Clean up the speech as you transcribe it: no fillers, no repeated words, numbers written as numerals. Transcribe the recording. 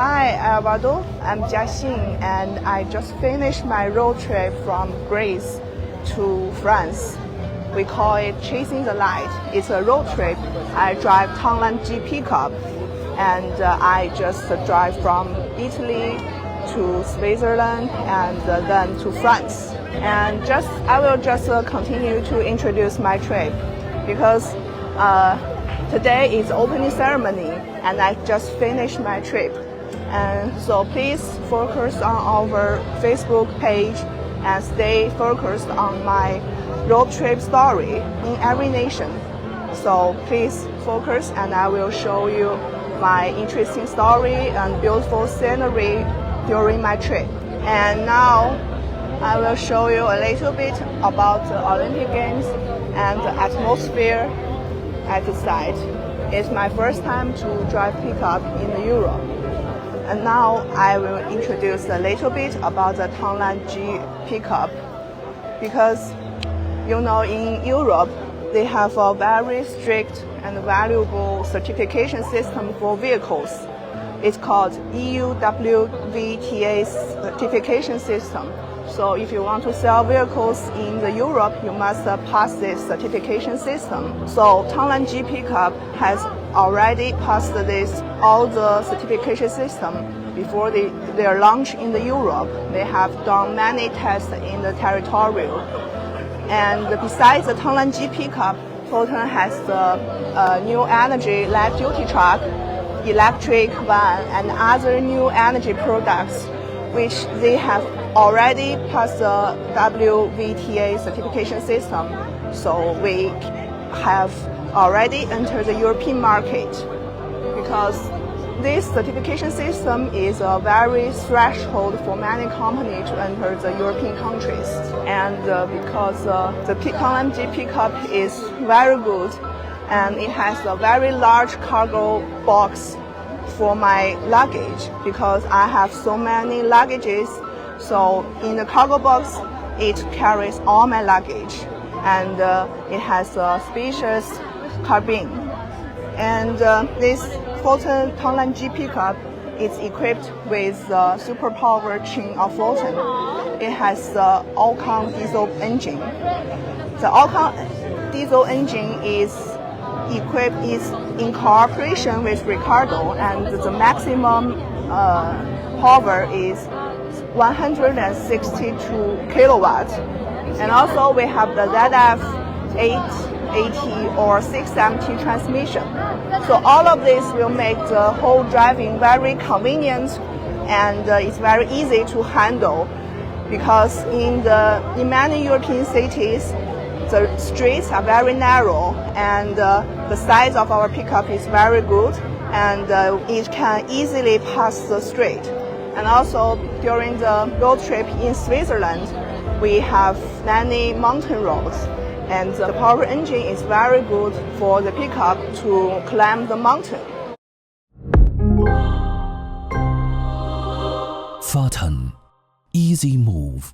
Hi, Alvaro. I'm Jiaxing, and I just finished my road trip from Greece to France. We call it Chasing the Light. It's a road trip. I drive Tonglan G pickup, and I just drive from Italy to Switzerland and then to France. And I will just continue to introduce my trip because today is opening ceremony, and I just finished my trip. And so please focus on our Facebook page and stay focused on my road trip story in every nation. So please focus, and I will show you my interesting story and beautiful scenery during my trip. And now I will show you a little bit about the Olympic Games and the atmosphere at the site. It's my first time to drive pickup in Europe. And now I will introduce a little bit about the Tonglan G pickup, because in Europe they have a very strict and valuable certification system for vehicles. It's called EU WVTA certification system. So if you want to sell vehicles in Europe, you must pass this certification system. So Tonglan G pickup has already passed all the certification system before their launch in Europe. They have done many tests in the territorial. And besides the Tonglan G pickup, Foton has the new energy light duty truck, electric van, and other new energy products, which they have already passed the WVTA certification system. So we have already entered the European market, because this certification system is a very threshold for many companies to enter the European countries. And because the Tonglan G pickup is very good, and it has a very large cargo box for my luggage, because I have so many luggages. So in the cargo box, it carries all my luggage, and it has a spacious cabin. And this Foton Tonglan G pickup is equipped with the superpower chain of Foton. It has the Alcan diesel engine. The Alcan diesel engine is in cooperation with Ricardo, and the maximum power is 162 kilowatts. And also we have the ZF 880 or 670 transmission. So all of this will make the whole driving very convenient, and it's very easy to handle, because in many European cities, the streets are very narrow, and the size of our pickup is very good, and it can easily pass the street. And also during the road trip in Switzerland, we have many mountain roads, and the power engine is very good for the pickup to climb the mountain. Foton, easy move.